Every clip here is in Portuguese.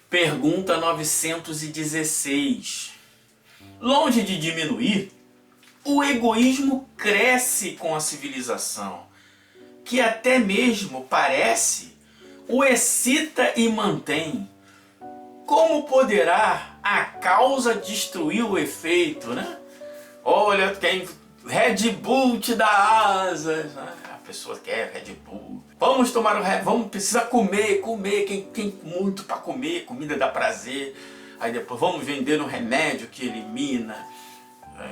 Pergunta 916. Longe de diminuir, o egoísmo cresce com a civilização, que até mesmo parece o excita e mantém. Como poderá a causa destruir o efeito, né? Olha, quem Red Bull te dá asas, né? A pessoa quer Red Bull. Vamos tomar o Red Bull, precisa comer. Quem tem muito para comer, comida dá prazer. Aí depois vamos vender um remédio que elimina.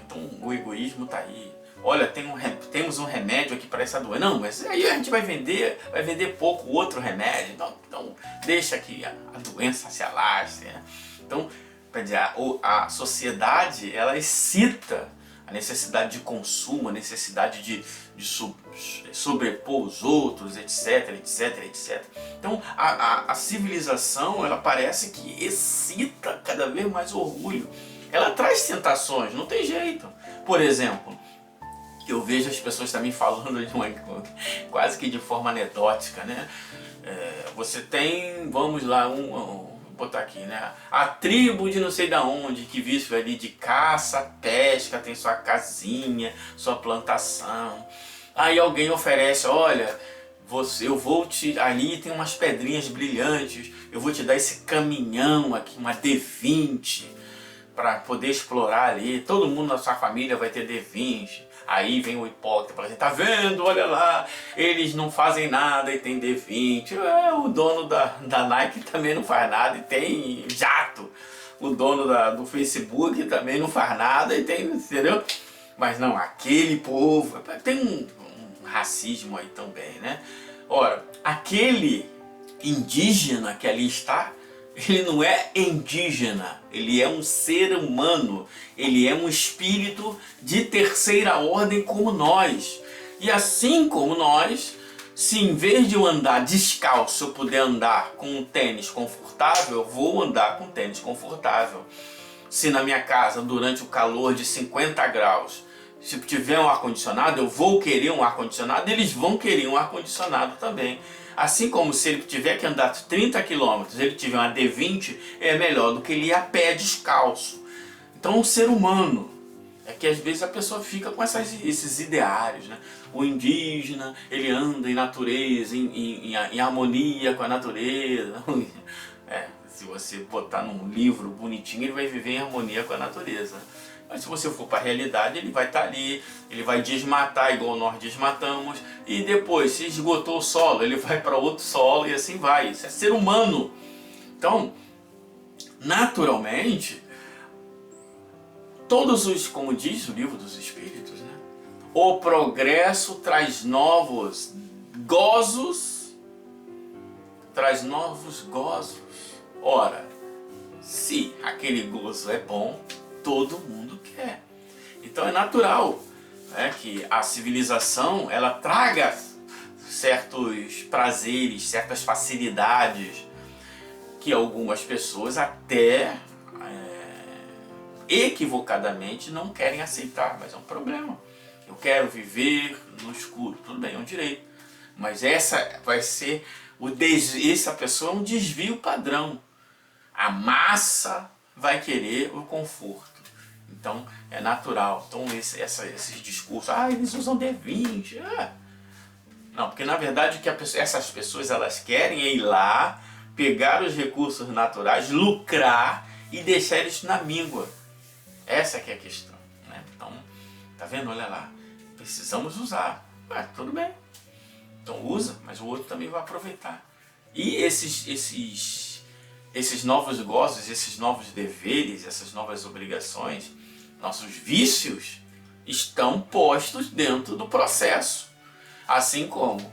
Então o egoísmo tá aí. Olha, temos um remédio aqui para essa doença. Não, mas aí a gente vai vender pouco o outro remédio. Então deixa que a doença se alastre, né? Então, quer dizer, a sociedade, ela excita a necessidade de consumo, a necessidade de sobrepor os outros, etc, etc, etc. Então, a civilização, ela parece que excita cada vez mais o orgulho. Ela traz tentações, não tem jeito. Por exemplo, eu vejo as pessoas também falando quase que de forma anedótica, né? Você tem, vamos lá, vou botar aqui, né? A tribo de não sei da onde, que vive ali de caça, pesca, tem sua casinha, sua plantação. Aí alguém oferece, olha, eu vou te, ali tem umas pedrinhas brilhantes, eu vou te dar esse caminhão aqui, uma D20, para poder explorar ali. Todo mundo na sua família vai ter D20. Aí vem o hipócrita para dizer, tá vendo, olha lá, eles não fazem nada e tem D20. O dono da Nike também não faz nada e tem jato. O dono do Facebook também não faz nada e tem, entendeu? Mas não, aquele povo, tem um racismo aí também, né? Ora, aquele indígena que ali está, ele não é indígena, ele é um ser humano, ele é um espírito de terceira ordem como nós. E assim como nós, se em vez de eu andar descalço, eu puder andar com um tênis confortável, eu vou andar com um tênis confortável. Se na minha casa, durante o calor de 50 graus, se tiver um ar-condicionado, eu vou querer um ar-condicionado, eles vão querer um ar-condicionado também. Assim como se ele tiver que andar 30 km, ele tiver uma D20, é melhor do que ele ir a pé descalço. Então o ser humano, é que às vezes a pessoa fica com esses ideários, né? O indígena, ele anda em natureza, em harmonia com a natureza. Se você botar num livro bonitinho, ele vai viver em harmonia com a natureza. Mas se você for para a realidade, ele vai estar ali, ele vai desmatar igual nós desmatamos, e depois, se esgotou o solo, ele vai para outro solo e assim vai. Isso é ser humano. Então, naturalmente, como diz o livro dos Espíritos, né? O progresso traz novos gozos, Ora, se aquele gozo é bom, todo mundo quer. Então é natural, né, que a civilização ela traga certos prazeres, certas facilidades que algumas pessoas até equivocadamente não querem aceitar, mas é um problema. Eu quero viver no escuro, tudo bem, é um direito, mas essa pessoa é um desvio padrão. A massa vai querer o conforto. Então é natural. Então esses discursos, eles usam D20. Não, porque na verdade o que essas pessoas elas querem é ir lá, pegar os recursos naturais, lucrar e deixar eles na míngua. Essa que é a questão, né? Então, tá vendo? Olha lá, precisamos usar. Tudo bem. Então usa, mas o outro também vai aproveitar. E esses novos gozos, esses novos deveres, essas novas obrigações, nossos vícios, estão postos dentro do processo. Assim como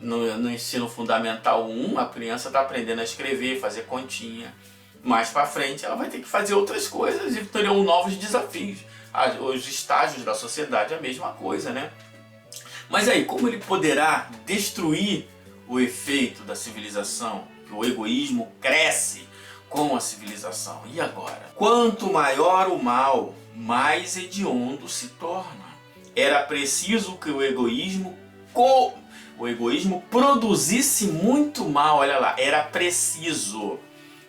no ensino fundamental 1, a criança está aprendendo a escrever, fazer continha. Mais para frente ela vai ter que fazer outras coisas e terão novos desafios. Os estágios da sociedade é a mesma coisa, né? Mas aí, como ele poderá destruir o efeito da civilização? O egoísmo cresce com a civilização. E agora? Quanto maior o mal, mais hediondo se torna. Era preciso que o egoísmo produzisse muito mal. Olha lá, era preciso.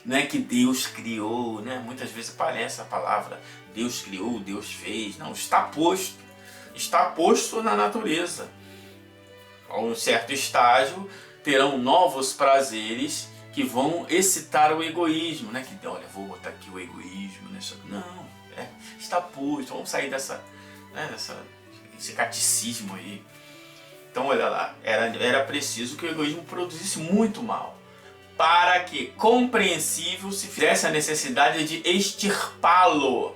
Não é que Deus criou, né? Muitas vezes aparece a palavra Deus criou, Deus fez. Não, está posto na natureza. A um certo estágio terão novos prazeres que vão excitar o egoísmo, né? Que olha, vou botar aqui o egoísmo nessa. Não, está posto. Vamos sair desse catecismo aí. Então olha lá, era preciso que o egoísmo produzisse muito mal, para que, compreensível, se fizesse a necessidade de extirpá-lo.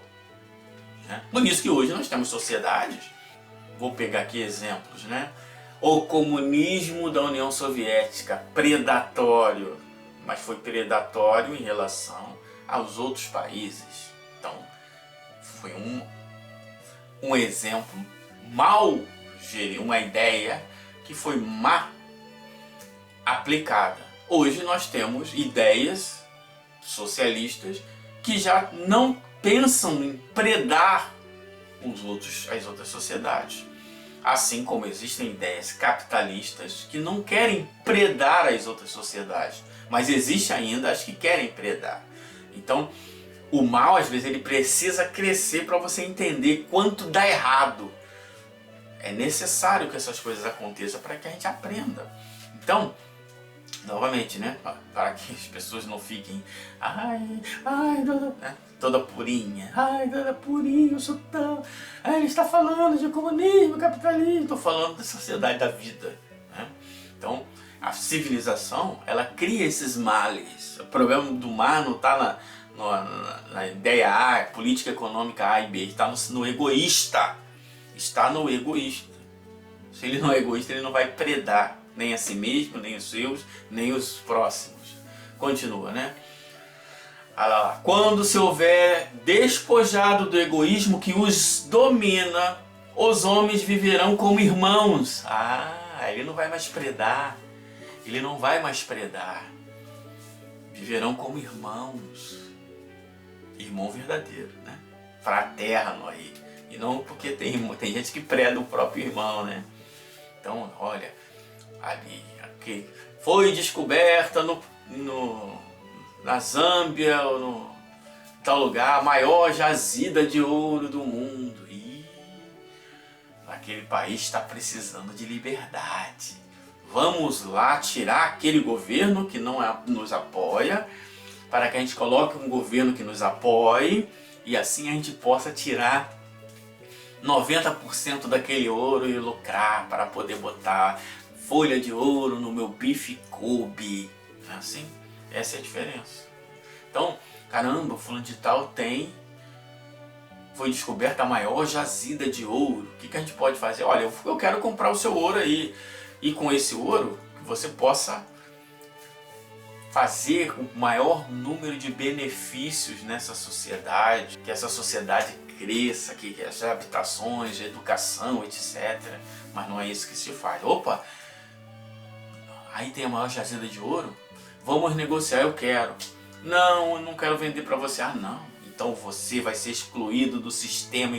Por isso que hoje nós temos sociedades, vou pegar aqui exemplos, né? O comunismo da União Soviética, predatório, mas foi predatório em relação aos outros países. Então, foi um exemplo mal gerido, uma ideia que foi má aplicada. Hoje nós temos ideias socialistas que já não pensam em predar as outras sociedades. Assim como existem ideias capitalistas que não querem predar as outras sociedades, mas existe ainda as que querem predar. Então, o mal às vezes ele precisa crescer para você entender quanto dá errado. É necessário que essas coisas aconteçam para que a gente aprenda. Então, novamente, né, para que as pessoas não fiquem toda purinha, toda purinha, eu sou tão... ele está falando de comunismo, capitalismo, estou falando da sociedade da vida, né? Então, a civilização, ela cria esses males. O problema do mal não está na ideia A, política econômica A e B, está no egoísta, está no egoísta. Se ele não é egoísta, ele não vai predar nem a si mesmo, nem os seus, nem os próximos. Continua, né? Olha lá. Quando se houver despojado do egoísmo que os domina, os homens viverão como irmãos. Ele não vai mais predar. Ele não vai mais predar. Viverão como irmãos. Irmão verdadeiro, né? Fraterno aí. E não porque tem gente que preda o próprio irmão, né? Então, olha, ali, aqui, foi descoberta na Zâmbia, ou no tal lugar, a maior jazida de ouro do mundo. E aquele país está precisando de liberdade. Vamos lá tirar aquele governo que não nos apoia, para que a gente coloque um governo que nos apoie, e assim a gente possa tirar 90% daquele ouro e lucrar para poder botar folha de ouro no meu bife Kobe. Não é assim? Essa é a diferença. Então, caramba, fulano de tal foi descoberta a maior jazida de ouro. O que a gente pode fazer? Olha, eu quero comprar o seu ouro aí. E com esse ouro, que você possa fazer o maior número de benefícios nessa sociedade, que essa sociedade cresça, que as habitações, a educação, etc. Mas não é isso que se faz. Opa, aí tem a maior jazida de ouro, vamos negociar, eu quero. Não, eu não quero vender para você. Não, então você vai ser excluído do sistema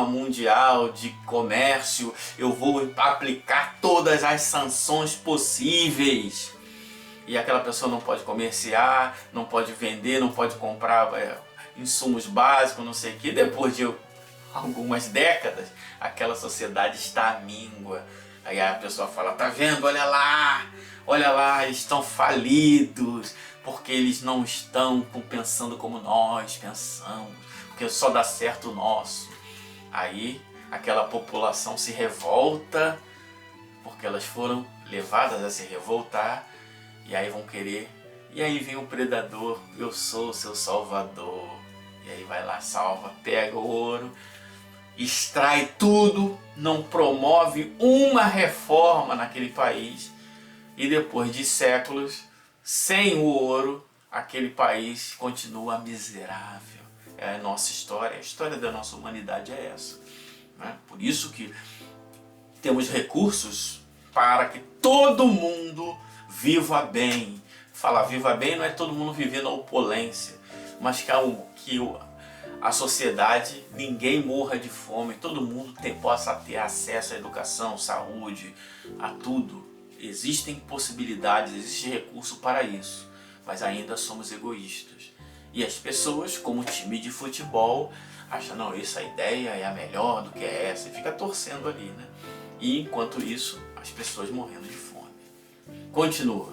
mundial de comércio, eu vou aplicar todas as sanções possíveis. E aquela pessoa não pode comerciar, não pode vender, não pode comprar insumos básicos, não sei o que. Depois de algumas décadas, aquela sociedade está à míngua. Aí a pessoa fala, tá vendo, olha lá, eles estão falidos, porque eles não estão pensando como nós pensamos, porque só dá certo o nosso. Aí aquela população se revolta, porque elas foram levadas a se revoltar, e aí vão querer, e aí vem o predador, eu sou o seu salvador, e aí vai lá, salva, pega o ouro, extrai tudo, não promove uma reforma naquele país, e depois de séculos, sem o ouro, aquele país continua miserável. É a nossa história, a história da nossa humanidade é essa, né? Por isso que temos recursos para que todo mundo viva bem. Falar viva bem não é todo mundo viver na opulência, mas que a sociedade, ninguém morra de fome, todo mundo possa ter acesso à educação, saúde, a tudo. Existem possibilidades, existe recurso para isso. mas ainda somos egoístas. E as pessoas, como time de futebol, acham, não, essa ideia é a melhor do que essa, e fica torcendo ali, né? E enquanto isso, as pessoas morrendo de fome. Continua.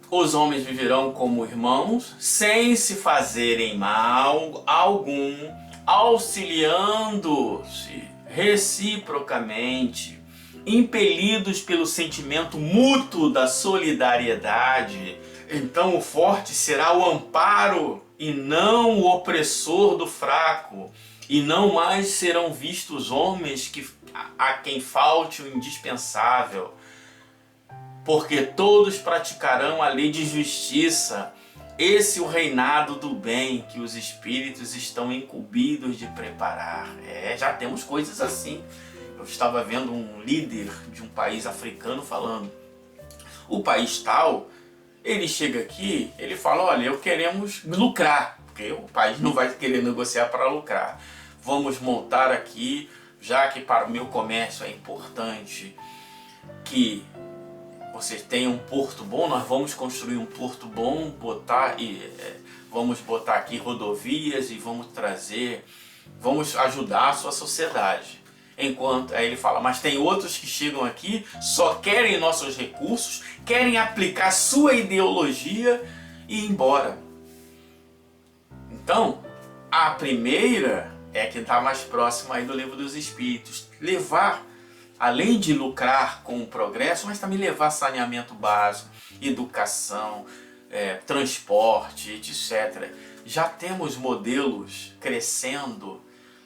Os homens viverão como irmãos, sem se fazerem mal algum, auxiliando-se reciprocamente, impelidos pelo sentimento mútuo da solidariedade. Então o forte será o amparo e não o opressor do fraco, e não mais serão vistos homens a quem falte o indispensável, porque todos praticarão a lei de justiça. Esse é o reinado do bem que os espíritos estão incumbidos de preparar. Já temos coisas assim. Eu estava vendo um líder de um país africano falando, o país tal, ele chega aqui, ele fala, olha, eu queremos lucrar, porque o país não vai querer negociar para lucrar. Vamos montar aqui, já que para o meu comércio é importante que vocês tenham um porto bom, nós vamos construir um porto bom, vamos botar aqui rodovias e vamos ajudar a sua sociedade. Enquanto aí ele fala, mas tem outros que chegam aqui, só querem nossos recursos, querem aplicar sua ideologia e ir embora. Então, a primeira é que está mais próxima aí do Livro dos Espíritos. Levar, além de lucrar com o progresso, mas também levar saneamento básico, educação, transporte, etc. Já temos modelos crescendo,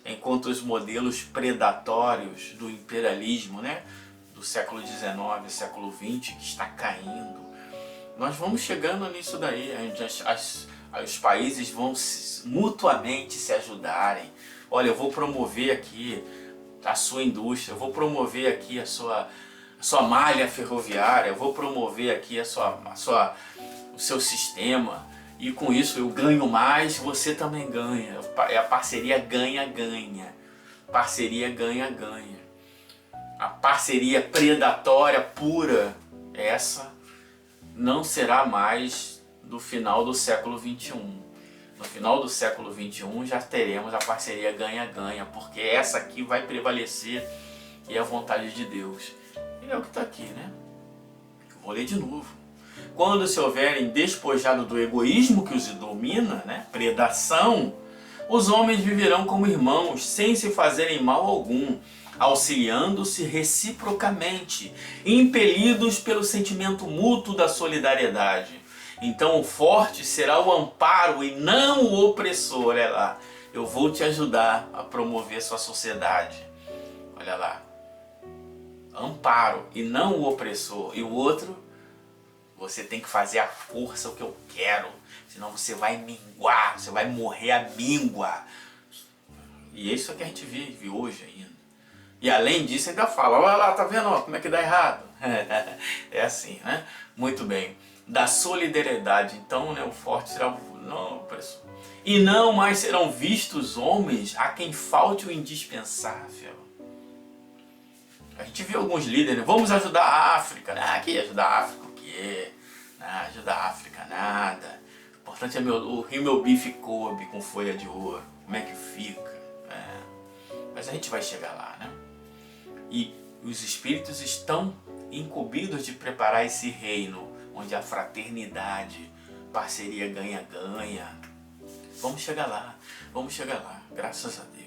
enquanto os modelos predatórios do imperialismo, né, do século XIX, século XX, que está caindo. Nós vamos chegando nisso daí, os países vão mutuamente se ajudarem. Olha, eu vou promover aqui a sua indústria, eu vou promover aqui a sua malha ferroviária, eu vou promover aqui o seu sistema, e com isso eu ganho mais, você também ganha. É a parceria ganha-ganha. Parceria ganha-ganha. A parceria predatória pura, essa não será mais do final do século XXI. No final do século XXI já teremos a parceria ganha-ganha, porque essa aqui vai prevalecer e é a vontade de Deus. E é o que está aqui, né? Vou ler de novo. Quando se houverem despojado do egoísmo que os domina, né, predação, os homens viverão como irmãos, sem se fazerem mal algum, auxiliando-se reciprocamente, impelidos pelo sentimento mútuo da solidariedade. Então o forte será o amparo e não o opressor. Olha lá, eu vou te ajudar a promover sua sociedade. Olha lá, amparo e não o opressor. E o outro, você tem que fazer a força o que eu quero, senão você vai minguar, você vai morrer a míngua. E é isso que a gente vive hoje ainda. E além disso ainda fala, olha lá, tá vendo como é que dá errado? É assim, né? Muito bem. Da solidariedade, então, né, o forte será o opressor. E não mais serão vistos homens a quem falte o indispensável. A gente vê alguns líderes, vamos ajudar a África. Aqui ajudar a África o quê? Ajudar a África nada. O importante é meu bife Kobe com folha de ouro. Como é que fica? Mas a gente vai chegar lá, né? E os espíritos estão incumbidos de preparar esse reino, onde a fraternidade, parceria ganha-ganha. Vamos chegar lá, graças a Deus.